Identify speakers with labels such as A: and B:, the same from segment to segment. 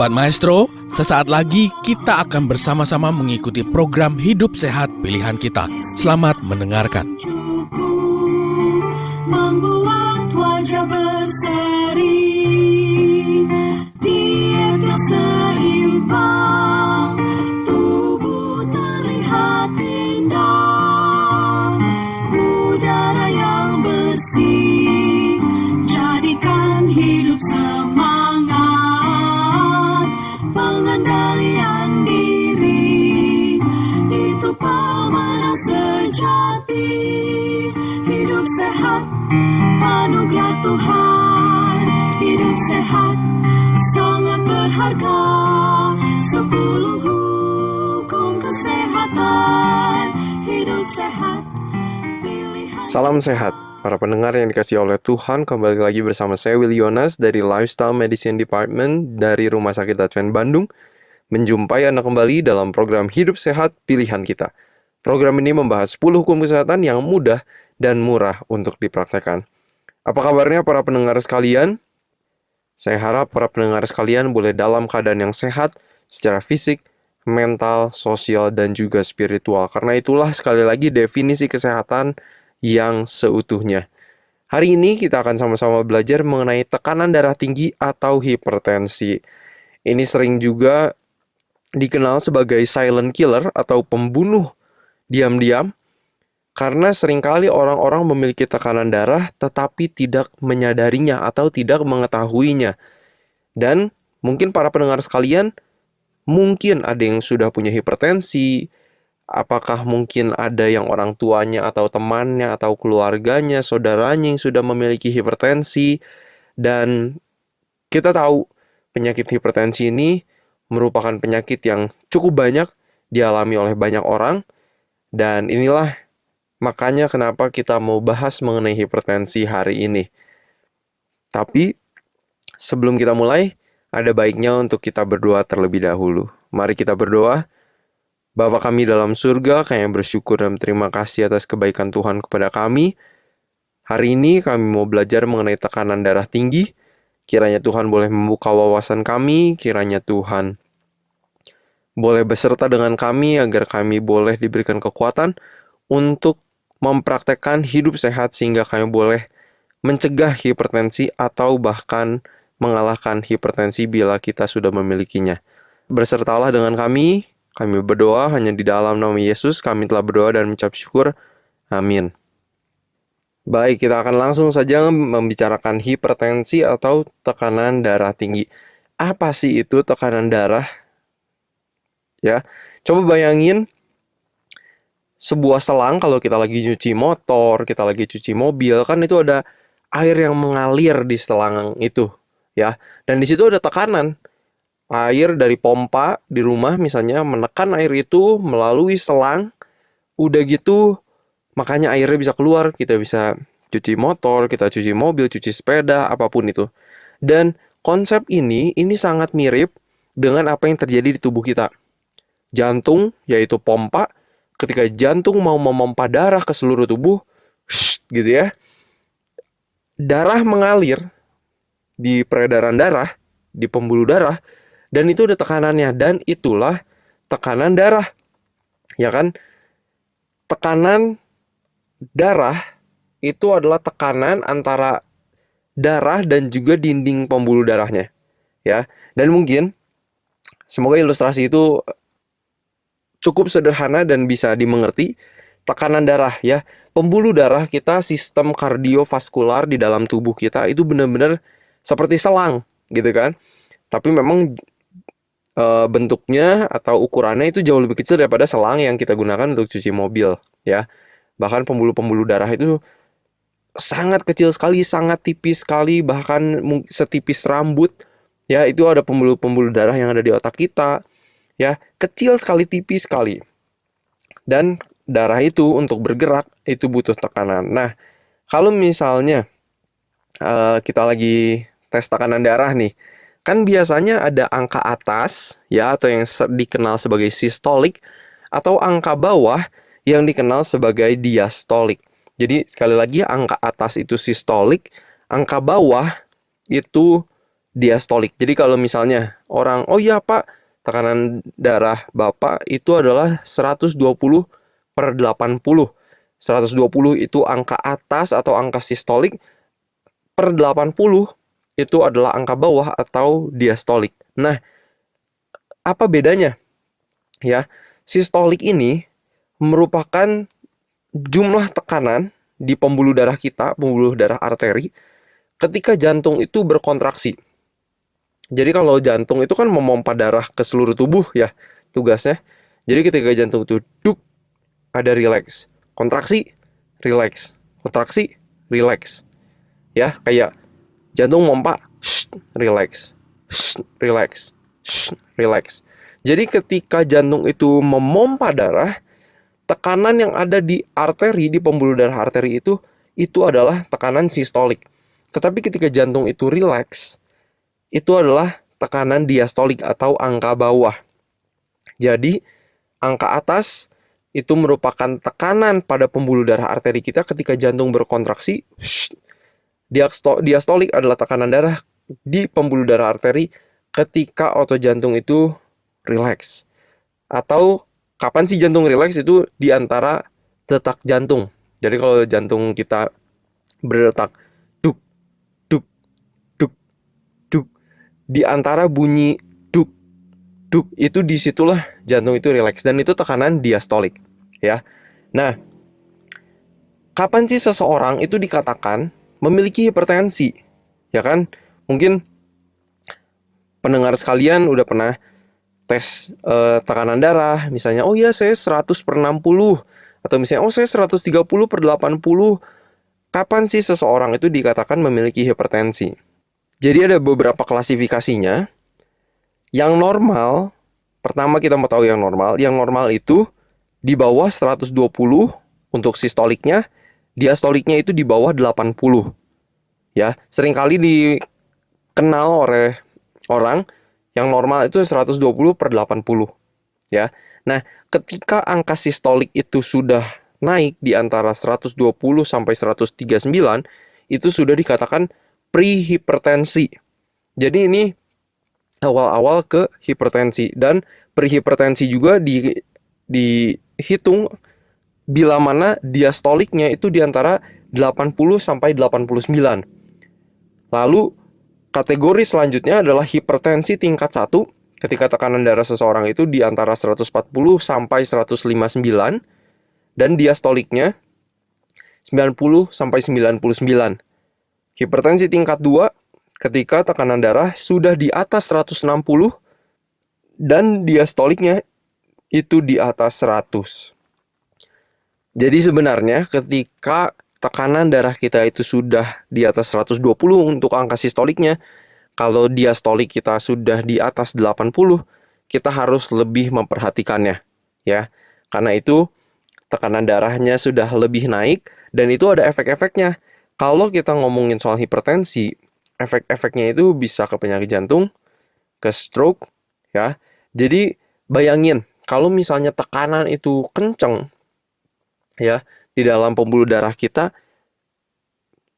A: Sobat Maestro, sesaat lagi kita akan bersama-sama mengikuti program Hidup Sehat Pilihan Kita. Selamat mendengarkan.
B: Membuat wajah berseri, diet yang seimbang, tubuh terlihat indah, udara yang bersih, jadikan hidup semangat, pengendalian diri, itu pemenang sejati. Hidup sehat, anugerah Tuhan. Hidup sehat, sangat berharga. 10 hukum kesehatan. Hidup sehat, pilihan.
C: Salam sehat, para pendengar yang dikasihi oleh Tuhan. Kembali lagi bersama saya, Will Yonas, dari Lifestyle Medicine Department dari Rumah Sakit Advent Bandung. Menjumpai Anda kembali dalam program Hidup Sehat Pilihan Kita. Program ini membahas 10 hukum kesehatan yang mudah dan murah untuk dipraktekkan. Apa kabarnya para pendengar sekalian? Saya harap para pendengar sekalian boleh dalam keadaan yang sehat secara fisik, mental, sosial, dan juga spiritual. Karena itulah sekali lagi definisi kesehatan yang seutuhnya. Hari ini kita akan sama-sama belajar mengenai tekanan darah tinggi atau hipertensi. Ini sering juga dikenal sebagai silent killer atau pembunuh diam-diam. Karena seringkali orang-orang memiliki tekanan darah tetapi tidak menyadarinya atau tidak mengetahuinya. Dan mungkin para pendengar sekalian, mungkin ada yang sudah punya hipertensi, apakah mungkin ada yang orang tuanya atau temannya atau keluarganya, saudaranya yang sudah memiliki hipertensi. Dan kita tahu penyakit hipertensi ini merupakan penyakit yang cukup banyak dialami oleh banyak orang. Dan inilah makanya kenapa kita mau bahas mengenai hipertensi hari ini. Tapi sebelum kita mulai, ada baiknya untuk kita berdoa terlebih dahulu. Mari kita berdoa. Bapa kami dalam surga, kami bersyukur dan terima kasih atas kebaikan Tuhan kepada kami. Hari ini kami mau belajar mengenai tekanan darah tinggi. Kiranya Tuhan boleh membuka wawasan kami, kiranya Tuhan boleh beserta dengan kami agar kami boleh diberikan kekuatan untuk mempraktekkan hidup sehat sehingga kami boleh mencegah hipertensi atau bahkan mengalahkan hipertensi bila kita sudah memilikinya. Bersertalah dengan kami berdoa hanya di dalam nama Yesus, kami telah berdoa dan mengucap syukur. Amin. Baik, kita akan langsung saja membicarakan hipertensi atau tekanan darah tinggi. Apa sih itu tekanan darah? Ya, coba bayangin sebuah selang kalau kita lagi cuci motor, kita lagi cuci mobil, kan itu ada air yang mengalir di selang itu, ya. Dan di situ ada tekanan. Air dari pompa di rumah misalnya menekan air itu melalui selang. Udah gitu, makanya airnya bisa keluar, kita bisa cuci motor, kita cuci mobil, cuci sepeda, apapun itu. Dan konsep ini sangat mirip dengan apa yang terjadi di tubuh kita. Jantung, yaitu pompa, ketika jantung mau memompa darah ke seluruh tubuh, gitu ya, darah mengalir di peredaran darah, di pembuluh darah, dan itu ada tekanannya, dan itulah tekanan darah. Ya kan? Tekanan darah itu adalah tekanan antara darah dan juga dinding pembuluh darahnya. Ya, dan mungkin semoga ilustrasi itu cukup sederhana dan bisa dimengerti. Tekanan darah, ya, pembuluh darah kita, sistem kardiovaskular di dalam tubuh kita itu benar-benar seperti selang, gitu kan. Tapi memang bentuknya atau ukurannya itu jauh lebih kecil daripada selang yang kita gunakan untuk cuci mobil, ya. Bahkan pembuluh-pembuluh darah itu sangat kecil sekali, sangat tipis sekali, bahkan setipis rambut, ya. Itu ada pembuluh-pembuluh darah yang ada di otak kita, ya, kecil sekali, tipis sekali. Dan darah itu untuk bergerak itu butuh tekanan. Nah, kalau misalnya kita lagi tes tekanan darah nih, kan biasanya ada angka atas, ya, atau yang dikenal sebagai sistolik, atau angka bawah yang dikenal sebagai diastolik. Jadi sekali lagi, angka atas itu sistolik, angka bawah itu diastolik. Jadi kalau misalnya orang, oh iya Pak, tekanan darah Bapak itu adalah 120/80. 120 itu angka atas atau angka sistolik, per 80 itu adalah angka bawah atau diastolik. Nah, apa bedanya? Ya, sistolik ini merupakan jumlah tekanan di pembuluh darah kita, pembuluh darah arteri, ketika jantung itu berkontraksi. Jadi kalau jantung itu kan memompa darah ke seluruh tubuh ya, tugasnya. Jadi ketika jantung itu duk, ada relax. Kontraksi, relax. Kontraksi, relax. Ya, kayak jantung mompa, relax. Relax. Relax. Jadi ketika jantung itu memompa darah, tekanan yang ada di arteri, di pembuluh darah arteri itu adalah tekanan sistolik. Tetapi ketika jantung itu relax, itu adalah tekanan diastolik atau angka bawah. Jadi, angka atas itu merupakan tekanan pada pembuluh darah arteri kita ketika jantung berkontraksi. Diastolik adalah tekanan darah di pembuluh darah arteri ketika otot jantung itu relax. Atau kapan sih jantung relax? Itu di antara detak jantung. Jadi kalau jantung kita berdetak duk, duk, duk, duk, di antara bunyi duk, duk, itu disitulah jantung itu relax. Dan itu tekanan diastolik. Ya. Nah, kapan sih seseorang itu dikatakan memiliki hipertensi? Ya kan? Mungkin pendengar sekalian udah pernah tes tekanan darah, misalnya, oh ya saya 100/60, atau misalnya, oh saya 130/80. Kapan sih seseorang itu dikatakan memiliki hipertensi? Jadi ada beberapa klasifikasinya. Yang normal, pertama kita mau tahu yang normal. Yang normal itu di bawah 120 untuk sistoliknya, diastoliknya itu di bawah 80. Ya, seringkali dikenal oleh orang yang normal itu 120/80. Ya. Nah, ketika angka sistolik itu sudah naik di antara 120 sampai 139, itu sudah dikatakan prehipertensi. Jadi ini awal-awal ke hipertensi, dan prehipertensi juga dihitung bila mana diastoliknya itu di antara 80 sampai 89. Lalu kategori selanjutnya adalah hipertensi tingkat 1, ketika tekanan darah seseorang itu di antara 140 sampai 159, dan diastoliknya 90 sampai 99. Hipertensi tingkat 2, ketika tekanan darah sudah di atas 160 dan diastoliknya itu di atas 100. Jadi sebenarnya ketika tekanan darah kita itu sudah di atas 120 untuk angka sistoliknya, kalau diastolik kita sudah di atas 80, kita harus lebih memperhatikannya, ya. Karena itu tekanan darahnya sudah lebih naik, dan itu ada efek-efeknya. Kalau kita ngomongin soal hipertensi, efek-efeknya itu bisa ke penyakit jantung, ke stroke, ya. Jadi bayangin kalau misalnya tekanan itu kenceng, ya, di dalam pembuluh darah kita,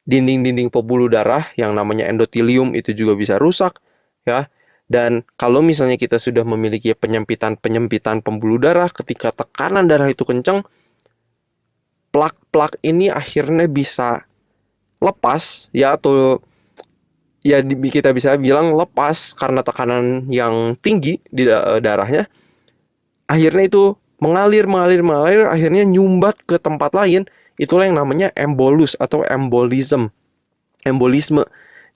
C: dinding-dinding pembuluh darah yang namanya endotelium itu juga bisa rusak, ya. Dan kalau misalnya kita sudah memiliki penyempitan pembuluh darah, ketika tekanan darah itu kencang, plak-plak ini akhirnya bisa lepas, ya, atau ya kita bisa bilang lepas karena tekanan yang tinggi di darahnya. Akhirnya itu mengalir, akhirnya nyumbat ke tempat lain. Itulah yang namanya embolus atau embolisme.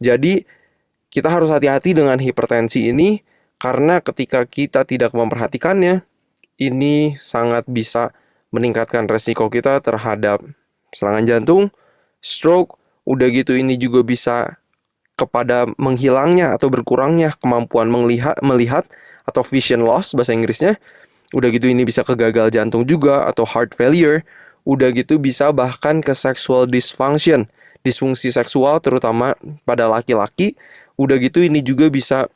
C: Jadi kita harus hati-hati dengan hipertensi ini, karena ketika kita tidak memperhatikannya, ini sangat bisa meningkatkan resiko kita terhadap serangan jantung, stroke. Udah gitu ini juga bisa kepada menghilangnya atau berkurangnya kemampuan melihat atau vision loss bahasa Inggrisnya. Udah gitu ini bisa ke gagal jantung juga atau heart failure. Udah gitu bisa bahkan ke sexual dysfunction, disfungsi seksual terutama pada laki-laki. Udah gitu ini juga bisa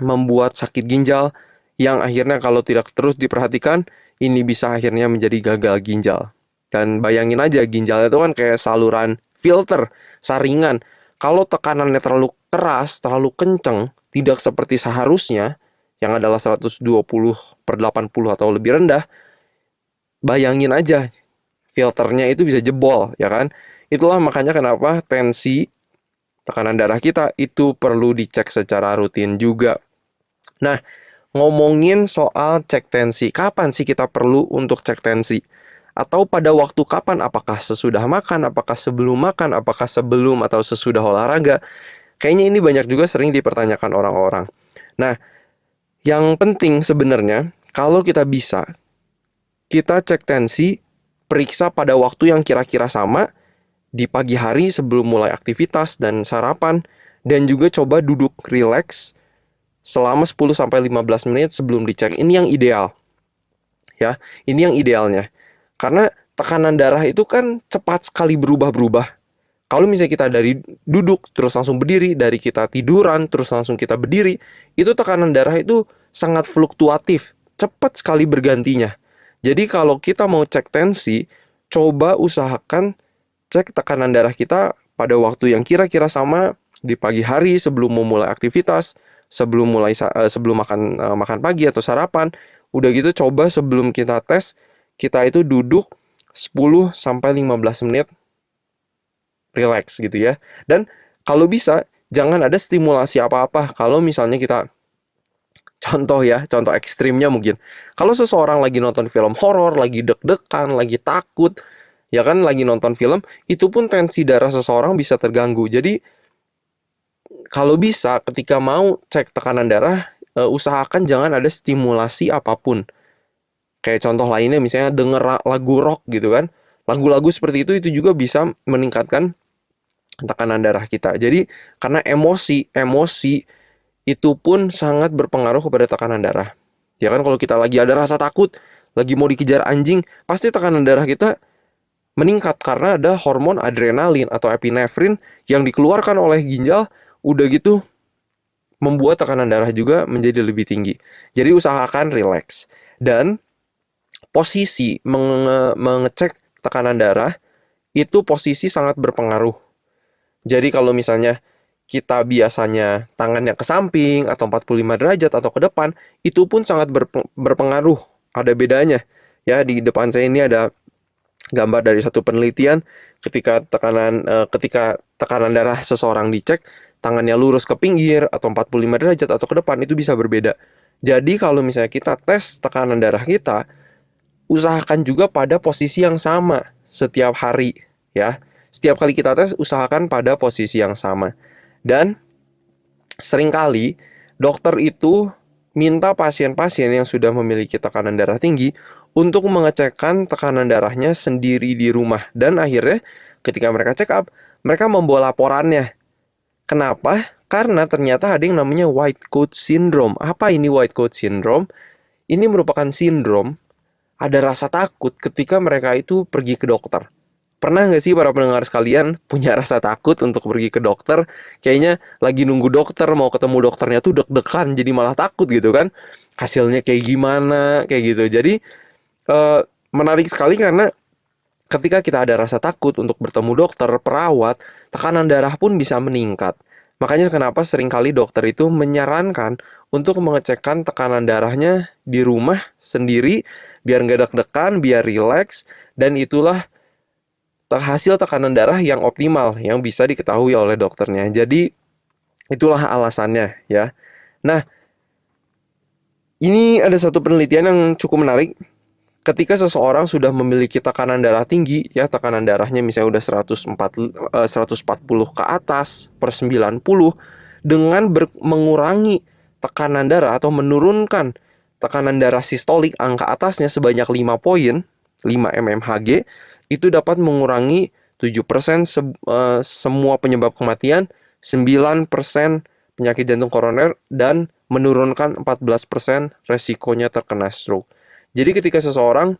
C: membuat sakit ginjal, yang akhirnya kalau tidak terus diperhatikan, ini bisa akhirnya menjadi gagal ginjal. Dan bayangin aja, ginjal itu kan kayak saluran filter, saringan. Kalau tekanannya terlalu keras, terlalu kenceng, tidak seperti seharusnya, yang adalah 120/80 atau lebih rendah, bayangin aja filternya itu bisa jebol, ya kan? Itulah makanya kenapa tensi, tekanan darah kita itu perlu dicek secara rutin juga. Nah, ngomongin soal cek tensi, kapan sih kita perlu untuk cek tensi? Atau pada waktu kapan? Apakah sesudah makan? Apakah sebelum makan? Apakah sebelum atau sesudah olahraga? Kayaknya ini banyak juga sering dipertanyakan orang-orang. Nah, yang penting sebenarnya, kalau kita bisa, kita cek tensi, periksa pada waktu yang kira-kira sama, di pagi hari sebelum mulai aktivitas dan sarapan, dan juga coba duduk rileks selama 10-15 menit sebelum dicek. Ini yang ideal. Ya, ini yang idealnya. Karena tekanan darah itu kan cepat sekali berubah-berubah. Kalau misalnya kita dari duduk terus langsung berdiri, dari kita tiduran terus langsung kita berdiri, itu tekanan darah itu sangat fluktuatif, cepat sekali bergantinya. Jadi kalau kita mau cek tensi, coba usahakan cek tekanan darah kita pada waktu yang kira-kira sama di pagi hari sebelum memulai aktivitas, sebelum makan pagi atau sarapan. Udah gitu coba sebelum kita tes, kita itu duduk 10-15 menit relax gitu ya. Dan kalau bisa jangan ada stimulasi apa-apa. Kalau misalnya kita contoh ekstrimnya mungkin. Kalau seseorang lagi nonton film horor, lagi deg-degan, lagi takut, ya kan lagi nonton film, itu pun tensi darah seseorang bisa terganggu. Jadi kalau bisa ketika mau cek tekanan darah, usahakan jangan ada stimulasi apapun. Kayak contoh lainnya misalnya denger lagu rock gitu kan. Lagu-lagu seperti itu juga bisa meningkatkan tekanan darah kita. Jadi karena emosi itu pun sangat berpengaruh kepada tekanan darah. Ya kan kalau kita lagi ada rasa takut, lagi mau dikejar anjing, pasti tekanan darah kita meningkat karena ada hormon adrenalin atau epinefrin yang dikeluarkan oleh ginjal, udah gitu membuat tekanan darah juga menjadi lebih tinggi. Jadi usahakan relax. Dan posisi mengecek tekanan darah itu posisi sangat berpengaruh. Jadi kalau misalnya kita biasanya tangannya ke samping atau 45 derajat atau ke depan, itu pun sangat berpengaruh. Ada bedanya. Ya, di depan saya ini ada gambar dari satu penelitian ketika tekanan darah seseorang dicek, tangannya lurus ke pinggir atau 45 derajat atau ke depan itu bisa berbeda. Jadi kalau misalnya kita tes tekanan darah kita, usahakan juga pada posisi yang sama setiap hari ya. Setiap kali kita tes usahakan pada posisi yang sama. Dan seringkali dokter itu minta pasien-pasien yang sudah memiliki tekanan darah tinggi untuk mengecekkan tekanan darahnya sendiri di rumah. Dan akhirnya ketika mereka check up, mereka membawa laporannya. Kenapa? Karena ternyata ada yang namanya white coat syndrome. Apa ini white coat syndrome? Ini merupakan sindrom ada rasa takut ketika mereka itu pergi ke dokter. Pernah nggak sih para pendengar sekalian punya rasa takut untuk pergi ke dokter? Kayaknya lagi nunggu dokter, mau ketemu dokternya tuh deg-degan, jadi malah takut gitu kan. Hasilnya kayak gimana, kayak gitu. Jadi menarik sekali karena ketika kita ada rasa takut untuk bertemu dokter, perawat, tekanan darah pun bisa meningkat. Makanya kenapa seringkali dokter itu menyarankan untuk mengecekkan tekanan darahnya di rumah sendiri, biar nggak deg-degan, biar rileks, dan itulah hasil tekanan darah yang optimal yang bisa diketahui oleh dokternya. Jadi itulah alasannya ya. Nah, ini ada satu penelitian yang cukup menarik. Ketika seseorang sudah memiliki tekanan darah tinggi, ya tekanan darahnya misalnya udah 140 ke atas per 90, dengan mengurangi tekanan darah atau menurunkan tekanan darah sistolik angka atasnya sebanyak 5 poin, 5 mmHg, itu dapat mengurangi 7% semua penyebab kematian, 9% penyakit jantung koroner, dan menurunkan 14% resikonya terkena stroke. Jadi ketika seseorang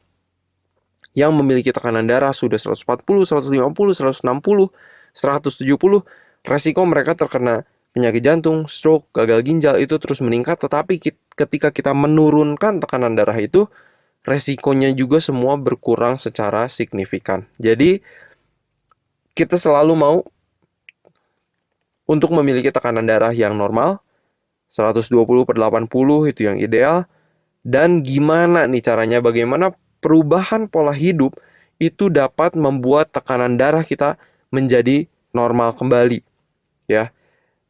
C: yang memiliki tekanan darah sudah 140, 150, 160, 170, resiko mereka terkena penyakit jantung, stroke, gagal ginjal itu terus meningkat. Tetapi ketika kita menurunkan tekanan darah itu, resikonya juga semua berkurang secara signifikan. Jadi kita selalu mau untuk memiliki tekanan darah yang normal, 120/80 itu yang ideal. Dan gimana nih caranya, bagaimana perubahan pola hidup itu dapat membuat tekanan darah kita menjadi normal kembali, ya.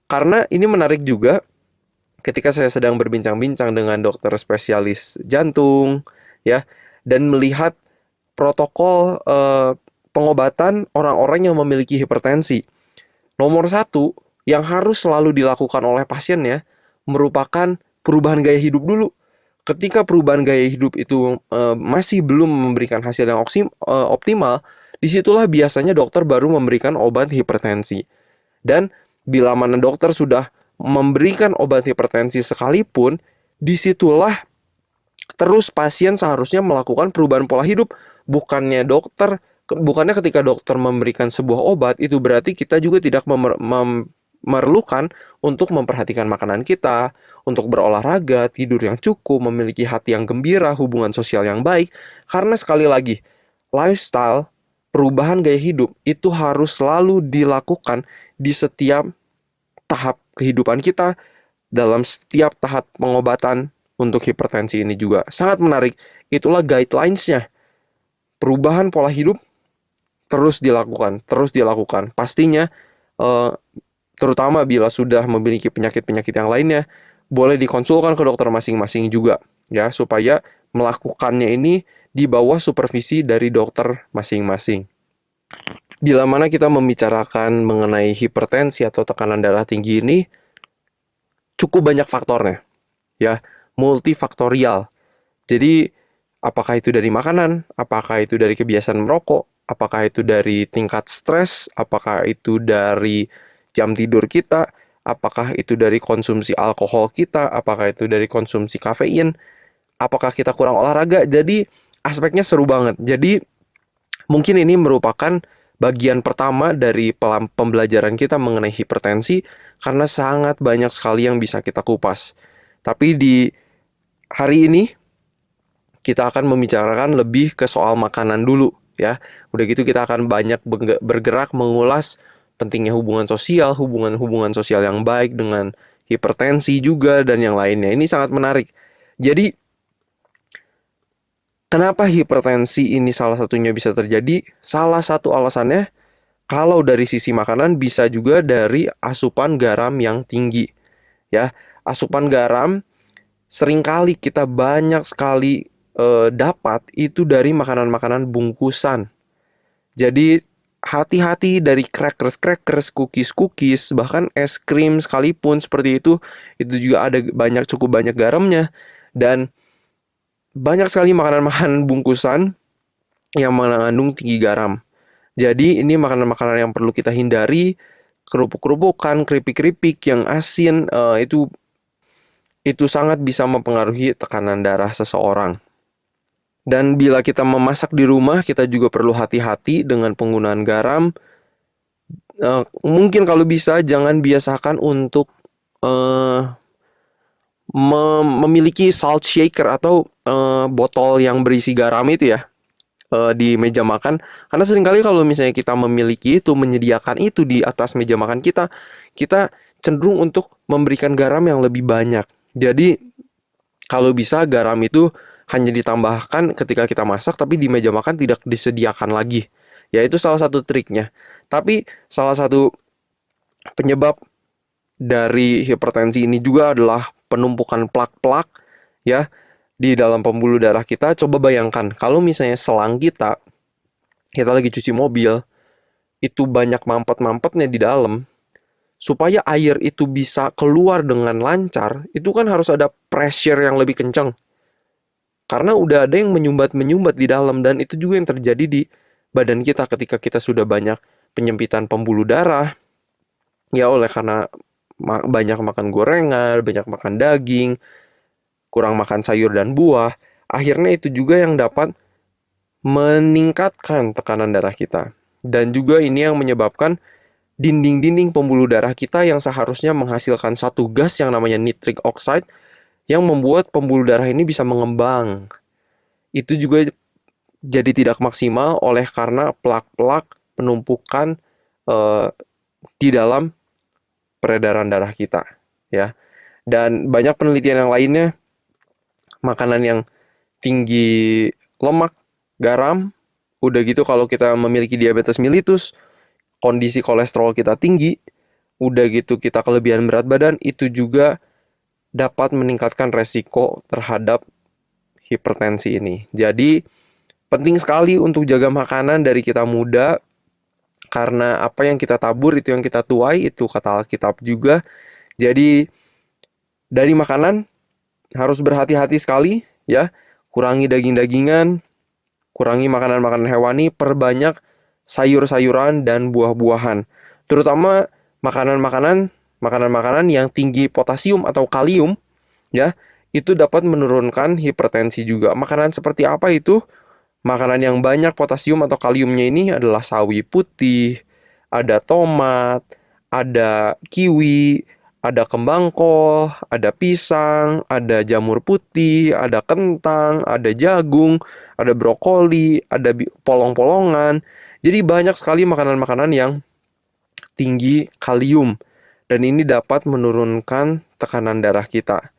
C: Karena ini menarik juga ketika saya sedang berbincang-bincang dengan dokter spesialis jantung, ya, dan melihat protokol pengobatan orang-orang yang memiliki hipertensi. Nomor satu yang harus selalu dilakukan oleh pasiennya merupakan perubahan gaya hidup dulu. Ketika perubahan gaya hidup itu masih belum memberikan hasil yang optimal, disitulah biasanya dokter baru memberikan obat hipertensi. Dan bila mana dokter sudah memberikan obat hipertensi sekalipun, disitulah terus pasien seharusnya melakukan perubahan pola hidup. Bukannya ketika dokter memberikan sebuah obat, itu berarti kita juga tidak memerlukan untuk memperhatikan makanan kita, untuk berolahraga, tidur yang cukup, memiliki hati yang gembira, hubungan sosial yang baik. Karena sekali lagi, lifestyle, perubahan gaya hidup itu harus selalu dilakukan di setiap tahap kehidupan kita, dalam setiap tahap pengobatan untuk hipertensi ini juga. Sangat menarik, itulah guidelines-nya. Perubahan pola hidup terus dilakukan. Pastinya, terutama bila sudah memiliki penyakit-penyakit yang lainnya, boleh dikonsulkan ke dokter masing-masing juga, ya, supaya melakukannya ini di bawah supervisi dari dokter masing-masing. Bila mana kita membicarakan mengenai hipertensi atau tekanan darah tinggi ini, cukup banyak faktornya, ya, multifaktorial. Jadi, apakah itu dari makanan, apakah itu dari kebiasaan merokok, apakah itu dari tingkat stres, apakah itu dari jam tidur kita, apakah itu dari konsumsi alkohol kita, apakah itu dari konsumsi kafein, apakah kita kurang olahraga. Jadi aspeknya seru banget. Jadi mungkin ini merupakan bagian pertama dari pembelajaran kita mengenai hipertensi, karena sangat banyak sekali yang bisa kita kupas. Tapi di hari ini kita akan membicarakan lebih ke soal makanan dulu, ya. Udah gitu kita akan banyak bergerak mengulas pentingnya hubungan sosial yang baik dengan hipertensi juga dan yang lainnya. Ini sangat menarik. Jadi, kenapa hipertensi ini salah satunya bisa terjadi? Salah satu alasannya, kalau dari sisi makanan, bisa juga dari asupan garam yang tinggi. Ya, asupan garam seringkali kita banyak sekali dapat itu dari makanan-makanan bungkusan. Jadi hati-hati dari crackers, cookies, bahkan es krim sekalipun seperti itu juga ada cukup banyak garamnya. Dan banyak sekali makanan-makanan bungkusan yang mengandung tinggi garam. Jadi ini makanan-makanan yang perlu kita hindari. Kerupuk-kerupukan, keripik-keripik yang asin, itu sangat bisa mempengaruhi tekanan darah seseorang. Dan bila kita memasak di rumah, kita juga perlu hati-hati dengan penggunaan garam. Mungkin kalau bisa, jangan biasakan untuk memiliki salt shaker atau botol yang berisi garam itu, ya, di meja makan. Karena seringkali kalau misalnya kita memiliki itu, menyediakan itu di atas meja makan kita cenderung untuk memberikan garam yang lebih banyak. Jadi kalau bisa garam itu hanya ditambahkan ketika kita masak, tapi di meja makan tidak disediakan lagi. Ya, itu salah satu triknya. Tapi salah satu penyebab dari hipertensi ini juga adalah penumpukan plak-plak, ya, di dalam pembuluh darah kita. Coba bayangkan, kalau misalnya selang kita lagi cuci mobil, itu banyak mampet-mampetnya di dalam. Supaya air itu bisa keluar dengan lancar, itu kan harus ada pressure yang lebih kencang. Karena udah ada yang menyumbat di dalam, dan itu juga yang terjadi di badan kita ketika kita sudah banyak penyempitan pembuluh darah. Ya, oleh karena banyak makan gorengan, banyak makan daging, kurang makan sayur dan buah, akhirnya itu juga yang dapat meningkatkan tekanan darah kita. Dan juga ini yang menyebabkan dinding-dinding pembuluh darah kita yang seharusnya menghasilkan satu gas yang namanya nitric oxide, yang membuat pembuluh darah ini bisa mengembang. Itu juga jadi tidak maksimal oleh karena plak-plak penumpukan di dalam peredaran darah kita, ya. Dan banyak penelitian yang lainnya, makanan yang tinggi lemak, garam, udah gitu kalau kita memiliki diabetes mellitus, kondisi kolesterol kita tinggi, udah gitu kita kelebihan berat badan, itu juga dapat meningkatkan resiko terhadap hipertensi ini. Jadi penting sekali untuk jaga makanan dari kita muda, karena apa yang kita tabur itu yang kita tuai, itu kata Alkitab juga. Jadi dari makanan harus berhati-hati sekali, ya. Kurangi daging-dagingan, kurangi makanan-makanan hewani, perbanyak sayur-sayuran dan buah-buahan. Terutama makanan-makanan yang tinggi potasium atau kalium, ya, itu dapat menurunkan hipertensi juga. Makanan seperti apa itu? Makanan yang banyak potasium atau kaliumnya ini adalah sawi putih, ada tomat, ada kiwi, ada kembang kol, ada pisang, ada jamur putih, ada kentang, ada jagung, ada brokoli, ada polong-polongan. Jadi banyak sekali makanan-makanan yang tinggi kalium. Dan ini dapat menurunkan tekanan darah kita.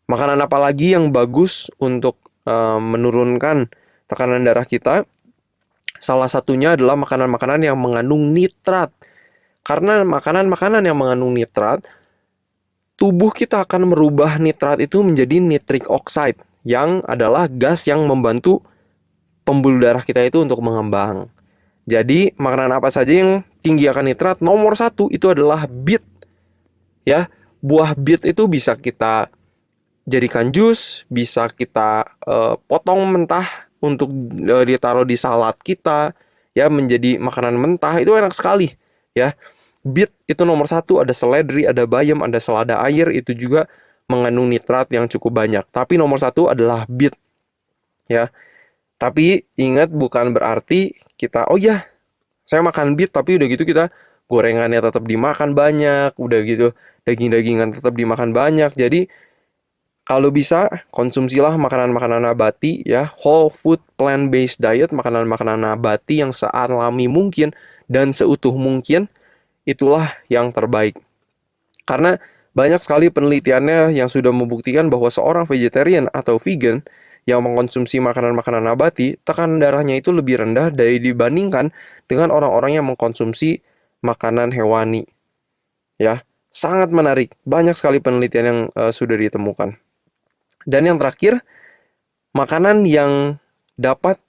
C: Makanan apa lagi yang bagus untuk menurunkan tekanan darah kita? Salah satunya adalah makanan-makanan yang mengandung nitrat. Karena makanan-makanan yang mengandung nitrat, tubuh kita akan merubah nitrat itu menjadi nitric oxide, yang adalah gas yang membantu pembuluh darah kita itu untuk mengembang. Jadi makanan apa saja yang tinggi akan nitrat? Nomor 1 itu adalah beet. Ya, buah beet itu bisa kita jadikan jus, bisa kita potong mentah untuk ditaruh di salad kita, ya, menjadi makanan mentah. Itu enak sekali, ya. Beet itu nomor 1, ada seledri, ada bayam, ada selada air, itu juga mengandung nitrat yang cukup banyak. Tapi nomor 1 adalah beet, ya. Tapi ingat, bukan berarti kita, oh ya, saya makan beet, tapi udah gitu kita gorengannya tetap dimakan banyak, udah gitu daging-dagingan tetap dimakan banyak. Jadi kalau bisa konsumsilah makanan-makanan nabati, ya, whole food plant-based diet, makanan-makanan nabati yang sealami mungkin dan seutuh mungkin. Itulah yang terbaik. Karena banyak sekali penelitiannya yang sudah membuktikan bahwa seorang vegetarian atau vegan yang mengkonsumsi makanan-makanan nabati, tekanan darahnya itu lebih rendah dibandingkan dengan orang-orang yang mengkonsumsi makanan hewani. Ya, sangat menarik. Banyak sekali penelitian yang sudah ditemukan. Dan yang terakhir, makanan yang dapat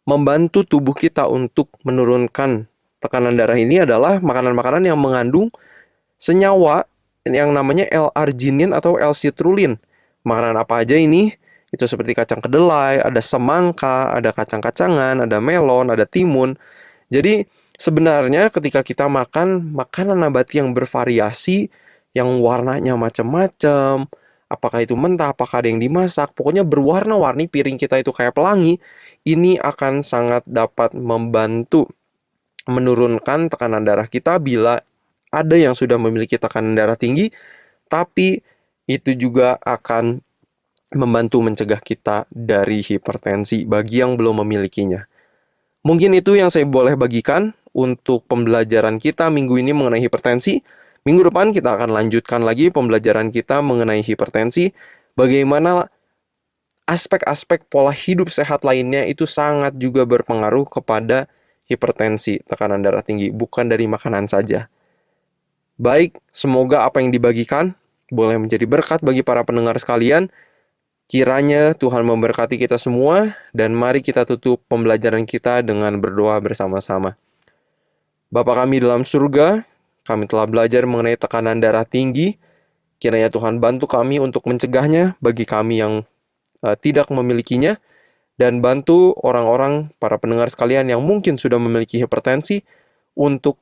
C: membantu tubuh kita untuk menurunkan tekanan darah ini adalah makanan-makanan yang mengandung senyawa yang namanya L-arginin atau L-citrulline. Makanan apa aja ini? Itu seperti kacang kedelai, ada semangka, ada kacang-kacangan, ada melon, ada timun. Jadi sebenarnya ketika kita makan makanan nabati yang bervariasi, yang warnanya macam-macam, apakah itu mentah, apakah ada yang dimasak, pokoknya berwarna-warni, piring kita itu kayak pelangi, ini akan sangat dapat membantu menurunkan tekanan darah kita bila ada yang sudah memiliki tekanan darah tinggi, tapi itu juga akan membantu mencegah kita dari hipertensi bagi yang belum memilikinya. Mungkin itu yang saya boleh bagikan untuk pembelajaran kita minggu ini mengenai hipertensi. Minggu depan kita akan lanjutkan lagi pembelajaran kita mengenai hipertensi. Bagaimana aspek-aspek pola hidup sehat lainnya itu sangat juga berpengaruh kepada hipertensi, tekanan darah tinggi, bukan dari makanan saja. Baik, semoga apa yang dibagikan boleh menjadi berkat bagi para pendengar sekalian. Kiranya Tuhan memberkati kita semua, dan mari kita tutup pembelajaran kita dengan berdoa bersama-sama. Bapa kami dalam surga, kami telah belajar mengenai tekanan darah tinggi. Kiranya Tuhan bantu kami untuk mencegahnya bagi kami yang tidak memilikinya, dan bantu orang-orang, para pendengar sekalian yang mungkin sudah memiliki hipertensi untuk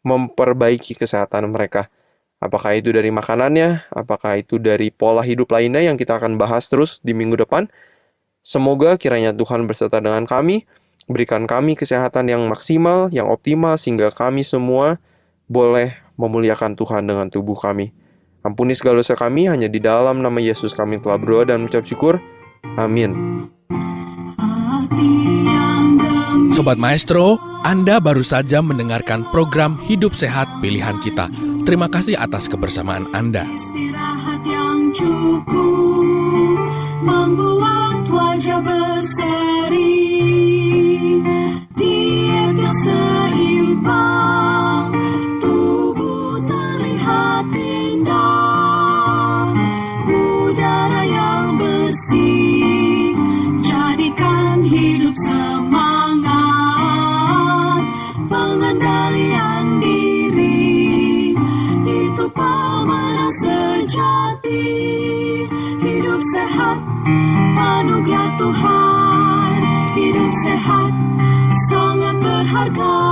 C: memperbaiki kesehatan mereka. Apakah itu dari makanannya, apakah itu dari pola hidup lainnya yang kita akan bahas terus di minggu depan. Semoga kiranya Tuhan berserta dengan kami, berikan kami kesehatan yang maksimal, yang optimal, sehingga kami semua boleh memuliakan Tuhan dengan tubuh kami. Ampuni segala dosa kami, hanya di dalam nama Yesus kami telah berdoa dan mengucap syukur. Amin.
B: Hati yang gembira
A: Sobat Maestro, Anda baru saja mendengarkan program Hidup Sehat Pilihan Kita. Terima kasih atas kebersamaan Anda.
B: Istirahat yang cukup membuat wajah berseri. Diet yang seimbang, tubuh terlihat indah. Udara yang bersih, jadikan hidup semangat. Pengendalian diri, itu pemenang sejati. Hidup sehat, anugerah Tuhan. Hidup sehat, sangat berharga.